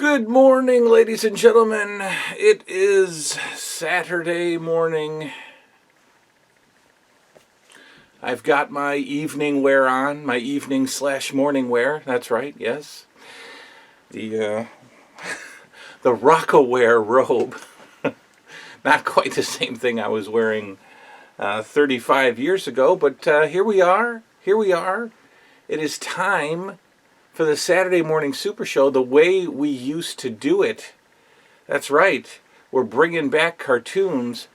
Good morning, ladies and gentlemen. It is Saturday morning. I've got my evening wear on, my evening/morning wear. That's right, yes. The Rockaware robe. Not quite the same thing I was wearing 35 years ago, but here we are. It is time for the Saturday morning Super Show the way we used to do it. That's right. We're bringing back cartoons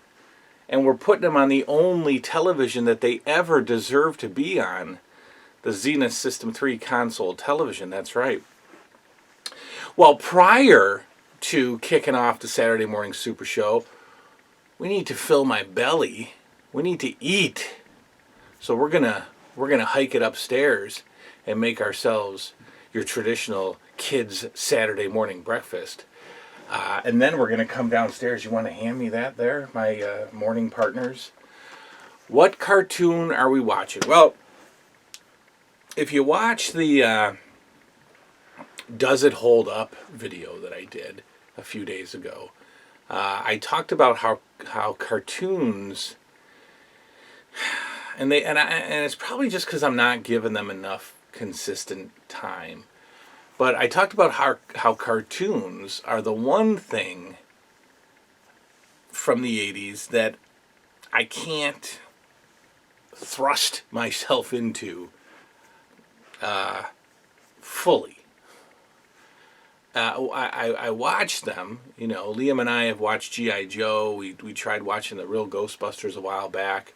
and we're putting them on the only television that they ever deserve to be on. The Zenith System 3 console television. That's right. Well, prior to kicking off the Saturday morning Super Show, we need to fill my belly. We need to eat. So we're gonna hike it upstairs and make ourselves your traditional kids' Saturday morning breakfast. And then we're going to come downstairs. You want to hand me that there, my morning partners? What cartoon are we watching? Well, if you watch the Does It Hold Up video that I did a few days ago, I talked about how cartoons, and it's probably just because I'm not giving them enough consistent time, but I talked about how cartoons are the one thing from the 80s that I can't thrust myself into fully. I watched them, you know. Liam and I have watched G.I. Joe. We tried watching the real Ghostbusters a while back.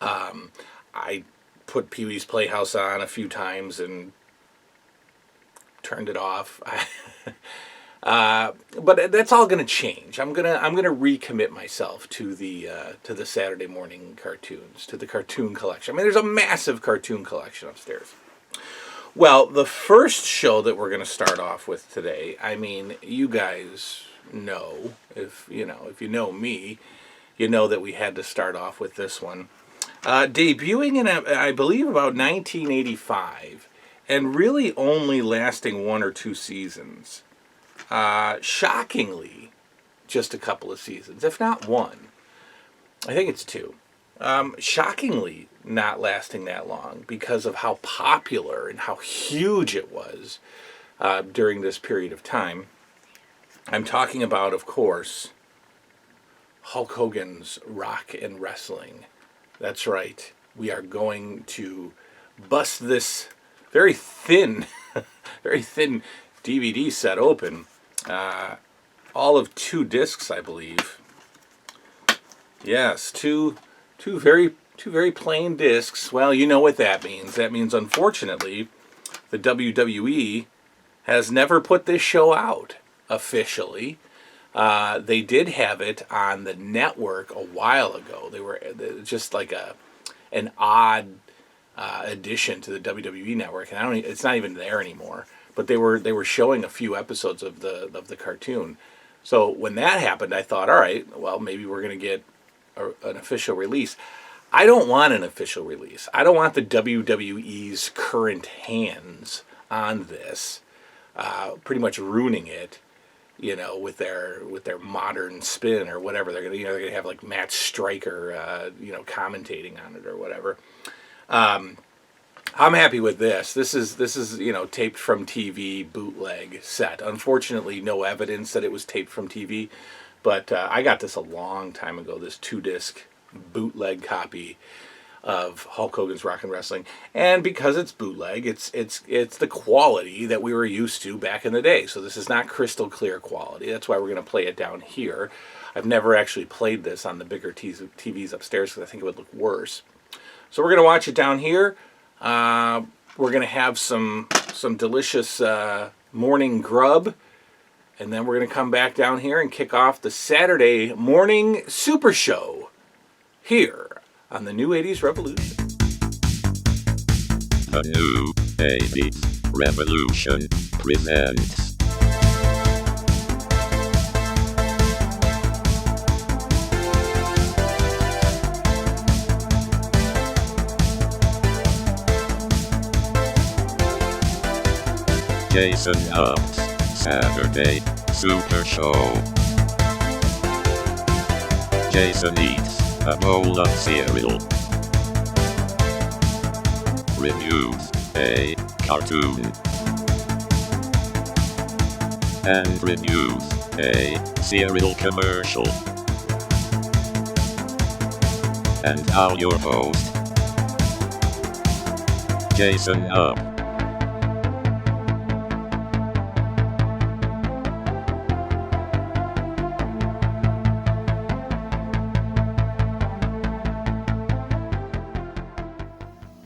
I put Pee-wee's Playhouse on a few times and turned it off. But that's all going to change. I'm gonna recommit myself to the Saturday morning cartoons, to the cartoon collection. I mean, there's a massive cartoon collection upstairs. Well, the first show that we're going to start off with today, I mean, you guys know, if you know me, you know that we had to start off with this one. Debuting in, I believe, about 1985, and really only lasting one or two seasons. Shockingly, just a couple of seasons, if not one. I think it's two. Shockingly not lasting that long because of how popular and how huge it was during this period of time. I'm talking about, of course, Hulk Hogan's Rock and Wrestling. That's right. We are going to bust this very thin DVD set open. All of 2 discs, I believe. Yes, two very plain discs. Well, you know what that means. That means, unfortunately, the WWE has never put this show out officially. They did have it on the network a while ago. They were just like an odd addition to the WWE network, and it's not even there anymore. But they were showing a few episodes of the cartoon. So when that happened, I thought, all right, well, maybe we're going to get an official release. I don't want an official release. I don't want the WWE's current hands on this, pretty much ruining it. You know, with their modern spin or whatever, they're gonna have like Matt Stryker, commentating on it or whatever. I'm happy with this. This is taped from TV bootleg set. Unfortunately, no evidence that it was taped from TV, but I got this a long time ago. This 2-disc bootleg copy of Hulk Hogan's Rock and Wrestling, and because it's bootleg, it's the quality that we were used to back in the day. So this is not crystal clear quality. That's why we're going to play it down here. I've never actually played this on the bigger TVs upstairs because I think it would look worse. So we're going to watch it down here. We're going to have some delicious morning grub, and then we're going to come back down here and kick off the Saturday morning Super Show here on the New 80s Revolution. The New 80s Revolution presents Jason Hubbs Saturday Super Show. Jason eats a bowl of cereal. Reviews a cartoon. And reviews a cereal commercial. And now your host, Jason Up.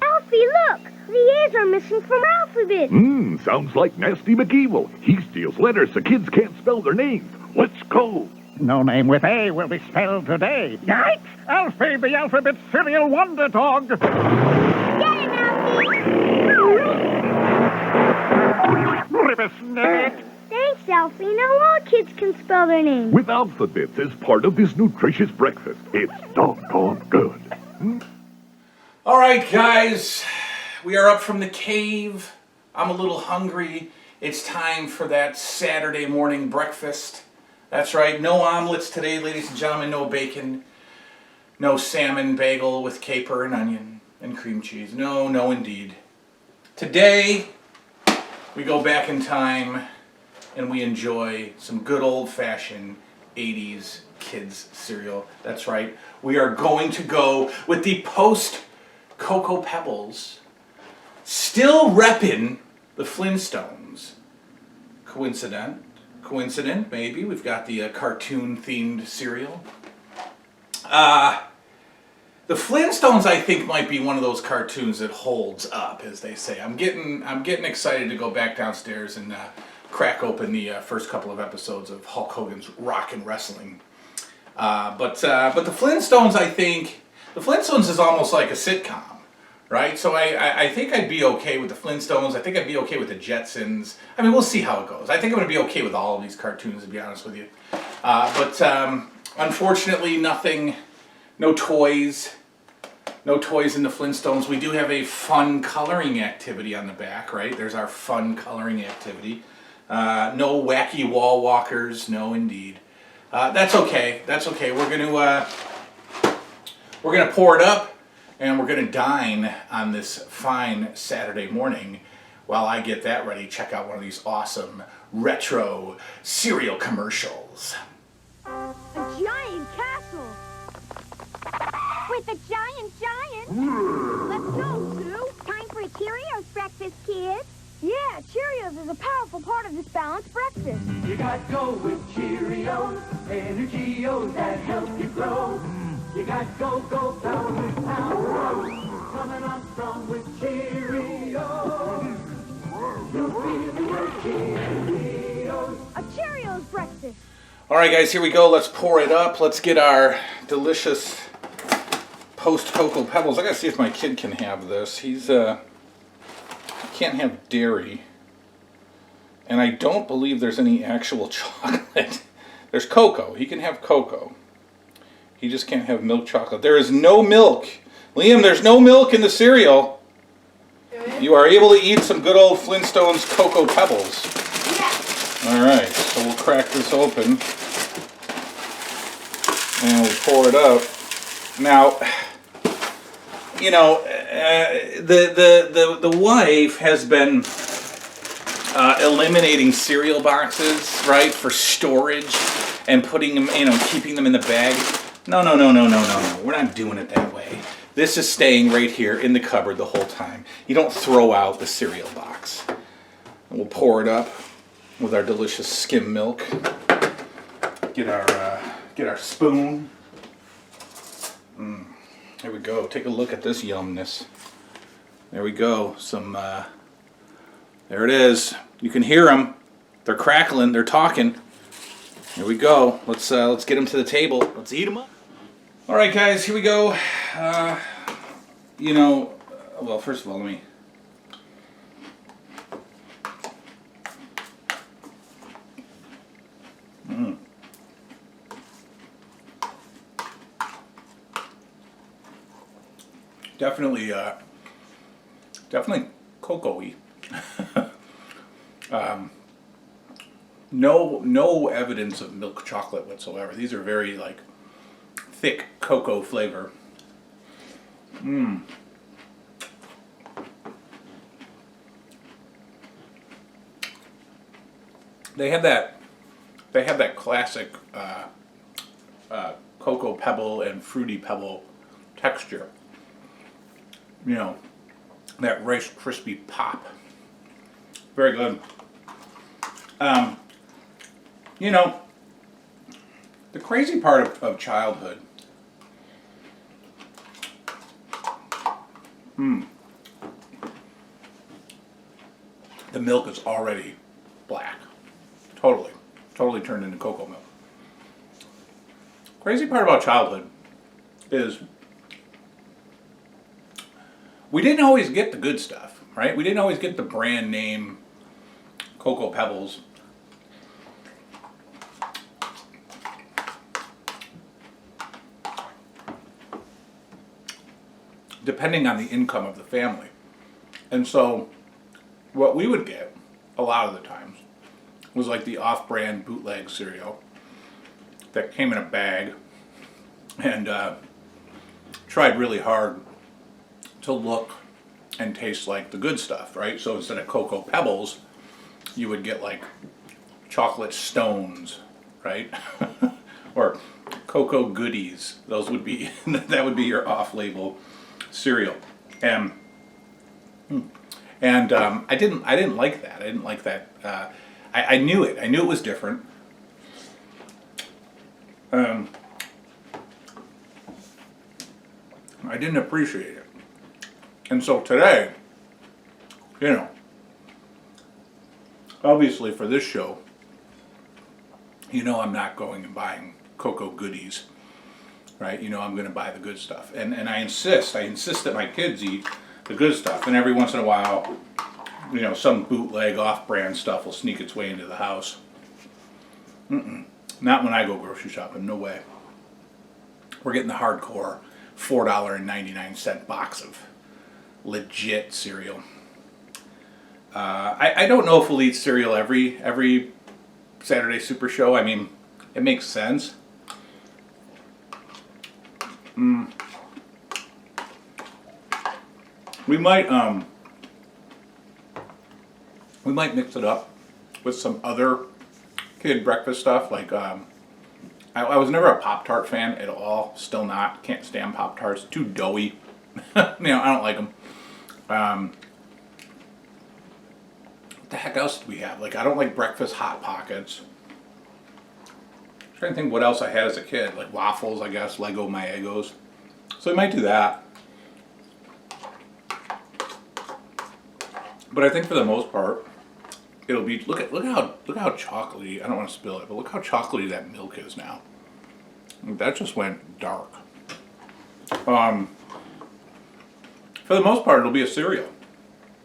Alfie, look! The ears are missing from alphabet. Sounds like Nasty McEvil. He steals letters so kids can't spell their names. Let's go. No name with A will be spelled today. Yikes! Alfie, the alphabet cereal wonder dog. Get him, Alfie! Ribbisnake. Thanks, Alfie. Now all kids can spell their names. With alphabets as part of this nutritious breakfast, it's doggone good. All right, guys, we are up from the cave. I'm a little hungry. It's time for that Saturday morning breakfast. That's right, no omelets today, ladies and gentlemen, no bacon, no salmon bagel with caper and onion and cream cheese. No, no indeed. Today, we go back in time and we enjoy some good old-fashioned 80s kids cereal. That's right, we are going to go with the post-Cocoa Pebbles, still repping the Flintstones. Coincident, maybe. We've got the cartoon-themed cereal. The Flintstones, I think, might be one of those cartoons that holds up, as they say. I'm getting excited to go back downstairs and crack open the first couple of episodes of Hulk Hogan's Rock and Wrestling. But the Flintstones, I think, the Flintstones is almost like a sitcom. Right, so I think I'd be okay with the Flintstones. I think I'd be okay with the Jetsons. I mean, we'll see how it goes. I think I'm going to be okay with all of these cartoons, to be honest with you. But unfortunately, no toys in the Flintstones. We do have a fun coloring activity on the back, right?'s our fun coloring activity. No wacky wall walkers, no indeed. That's okay. We're gonna pour it up. And we're going to dine on this fine Saturday morning while I get that ready. Check out one of these awesome retro cereal commercials. A giant castle! With a giant! Let's go, Sue! Time for a Cheerios breakfast, kids! Yeah, Cheerios is a powerful part of this balanced breakfast. You got to go with Cheerios, Energy-O's that help you grow. You got go, pound with pound. Coming on strong with Cheerios. You'll feel your Cheerios. A Cheerios breakfast! All right, guys, here we go. Let's pour it up. Let's get our delicious post-Cocoa Pebbles. I got to see if my kid can have this. He's can't have dairy. And I don't believe there's any actual chocolate. There's cocoa. He can have cocoa. He just can't have milk chocolate. There is no milk. Liam, there's no milk in the cereal. You are able to eat some good old Flintstones Cocoa Pebbles. Yes! Alright, so we'll crack this open. And we'll pour it up. Now, you know, the wife has been eliminating cereal boxes, right, for storage and putting them, keeping them in the bag. No. We're not doing it that way. This is staying right here in the cupboard the whole time. You don't throw out the cereal box. And we'll pour it up with our delicious skim milk. Get our spoon. Here we go. Take a look at this yumness. There we go. There it is. You can hear them. They're crackling. They're talking. Here we go. Let's get them to the table. Let's eat them up. All right, guys. Here we go. Well, first of all, let me. Definitely cocoa-y. no evidence of milk chocolate whatsoever. These are very like thick cocoa flavor. They have that classic cocoa pebble and fruity pebble texture. You know, that Rice Krispie pop. Very good. You know, the crazy part of childhood. The milk is already black. Totally turned into cocoa milk. Crazy part about childhood is we didn't always get the good stuff, right? We didn't always get the brand name Cocoa Pebbles. Depending on the income of the family. And so what we would get a lot of the times was like the off-brand bootleg cereal that came in a bag and tried really hard to look and taste like the good stuff, right? So instead of Cocoa Pebbles, you would get like chocolate stones, right? Or Cocoa Goodies. Those would be, that would be your off-label cereal. And I didn't like that. I didn't like that. I knew it. I knew it was different. I didn't appreciate it. And so today, you know, obviously for this show, you know I'm not going and buying Cocoa Goodies, right? You know I'm going to buy the good stuff. And I insist that my kids eat the good stuff. And every once in a while, you know, some bootleg off-brand stuff will sneak its way into the house. Not when I go grocery shopping, no way. We're getting the hardcore $4.99 box of legit cereal. I don't know if we'll eat cereal every Saturday Super Show. I mean, it makes sense. We might mix it up with some other kid breakfast stuff. Like I was never a Pop-Tart fan at all. Still not. Can't stand Pop-Tarts. Too doughy. You know, I don't like them. What the heck else did we have? Like, I don't like breakfast Hot Pockets. I'm trying to think what else I had as a kid. Like waffles, I guess. Lego My Eggos. So we might do that. But I think for the most part, it'll be look how chocolatey. I don't want to spill it, but look how chocolatey that milk is now. That just went dark. For the most part, it'll be a cereal,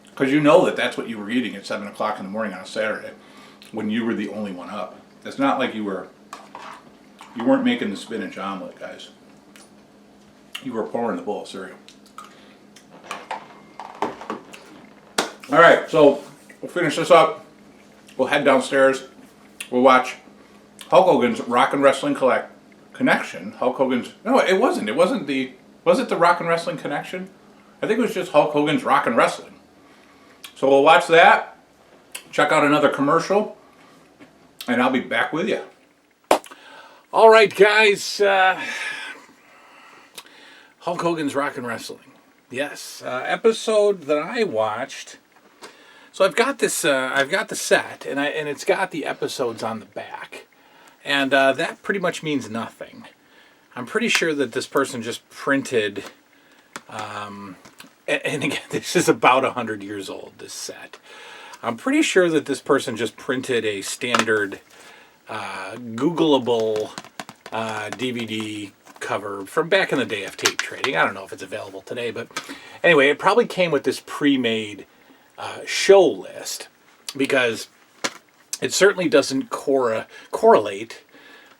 because you know that's what you were eating at 7 o'clock in the morning on a Saturday, when you were the only one up. It's not like you weren't making the spinach omelet, guys. You were pouring the bowl of cereal. All right, so we'll finish this up. We'll head downstairs. We'll watch Hulk Hogan's Rock and Wrestling Connection. Hulk Hogan's... No, it wasn't. Was it the Rock and Wrestling Connection? I think it was just Hulk Hogan's Rock and Wrestling. So we'll watch that. Check out another commercial. And I'll be back with you. All right, guys. Hulk Hogan's Rock and Wrestling. Yes. Episode that I watched... So I've got this. I've got the set, and it's got the episodes on the back, and that pretty much means nothing. I'm pretty sure that this person just printed, and again, this is about 100 years old. This set. I'm pretty sure that this person just printed a standard, Googleable DVD cover from back in the day of tape trading. I don't know if it's available today, but anyway, it probably came with this pre-made show list, because it certainly doesn't correlate.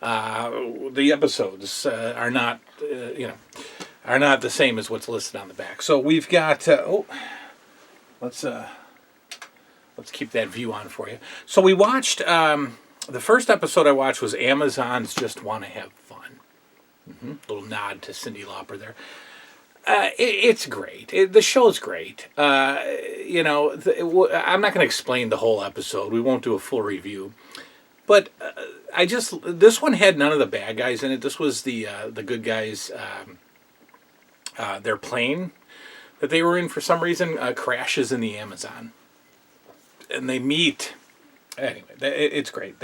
The episodes are not the same as what's listed on the back. So we've got let's keep that view on for you. So we watched the first episode I watched was Amazons Just Want to Have Fun. Little nod to Cyndi Lauper there. It's great. The show's great. I'm not going to explain the whole episode. We won't do a full review. But this one had none of the bad guys in it. This was the good guys. Their plane that they were in for some reason crashes in the Amazon, and they meet. Anyway, it's great.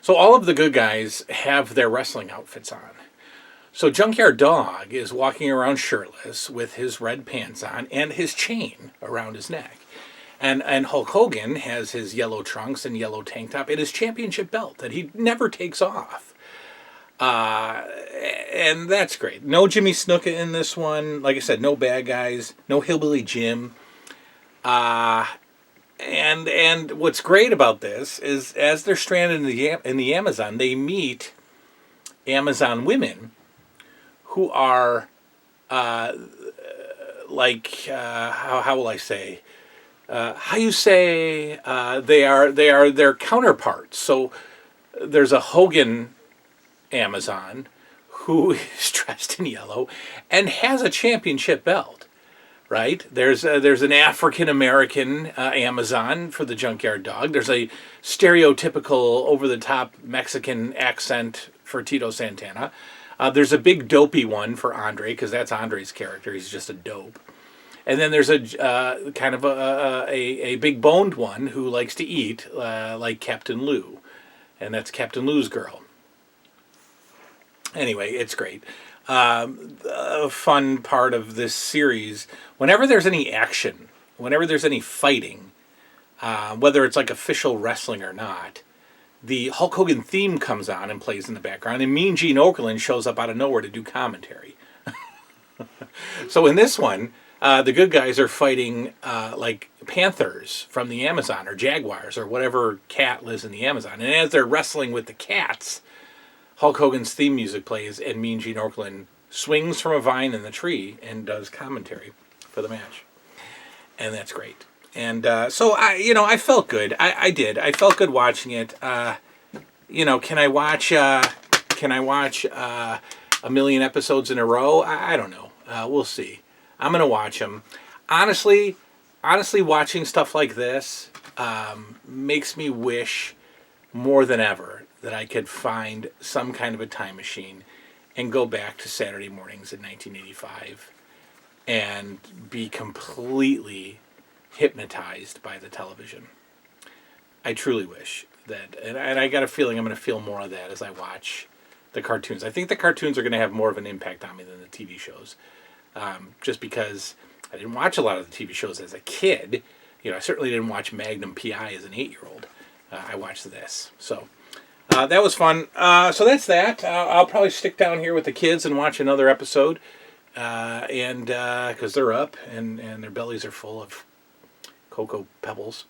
So all of the good guys have their wrestling outfits on. So Junkyard Dog is walking around shirtless with his red pants on and his chain around his neck. And Hulk Hogan has his yellow trunks and yellow tank top and his championship belt that he never takes off. And that's great. No Jimmy Snuka in this one. Like I said, no bad guys. No Hillbilly Jim. And what's great about this is as they're stranded in the Amazon, they meet Amazon women who are how will I say? How you say they are their counterparts. So there's a Hogan Amazon who is dressed in yellow and has a championship belt, right? There's an African American Amazon for the Junkyard Dog. There's a stereotypical over the top Mexican accent for Tito Santana. There's a big dopey one for Andre because that's Andre's character. He's just a dope. And then there's a kind of a big boned one who likes to eat like Captain Lou, and that's Captain Lou's girl. Anyway, it's great. A fun part of this series, whenever there's any action, whenever there's any fighting, whether it's like official wrestling or not, the Hulk Hogan theme comes on and plays in the background, and Mean Gene Okerlund shows up out of nowhere to do commentary. So in this one, the good guys are fighting like panthers from the Amazon or jaguars or whatever cat lives in the Amazon. And as they're wrestling with the cats, Hulk Hogan's theme music plays and Mean Gene Okerlund swings from a vine in the tree and does commentary for the match. And that's great. And so I felt good. I did. I felt good watching it. Can I watch a million episodes in a row? I don't know. We'll see. I'm gonna watch them. Honestly, watching stuff like this makes me wish more than ever that I could find some kind of a time machine and go back to Saturday mornings in 1985 and be completely hypnotized by the television. I truly wish that, and I got a feeling I'm going to feel more of that as I watch the cartoons. I think the cartoons are going to have more of an impact on me than the TV shows, just because I didn't watch a lot of the TV shows as a kid. I certainly didn't watch Magnum P.I. as an 8-year-old. I watched this, so that was fun. So that's that. I'll probably stick down here with the kids and watch another episode, and because they're up and their bellies are full of Cocoa Pebbles.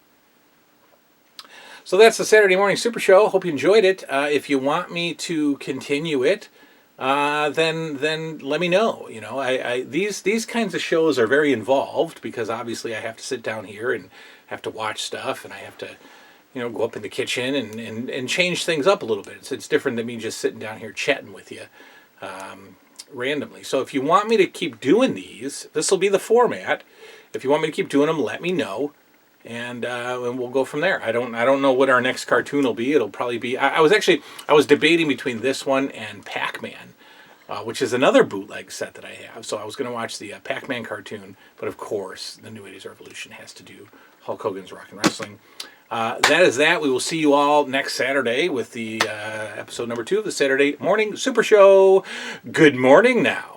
So that's the Saturday Morning Super Show. Hope you enjoyed it. If you want me to continue it, then let me know. These kinds of shows are very involved because obviously I have to sit down here and have to watch stuff, and I have to go up in the kitchen and change things up a little bit. It's different than me just sitting down here chatting with you randomly. So if you want me to keep doing these, this will be the format. If you want me to keep doing them, let me know, and we'll go from there. I don't know what our next cartoon will be. It'll probably be. I was debating between this one and Pac-Man, which is another bootleg set that I have. So I was going to watch the Pac-Man cartoon, but of course the New 80's Revolution has to do Hulk Hogan's Rock and Wrestling. That is that. We will see you all next Saturday with the episode number 2 of the Saturday Morning Super Show. Good morning now.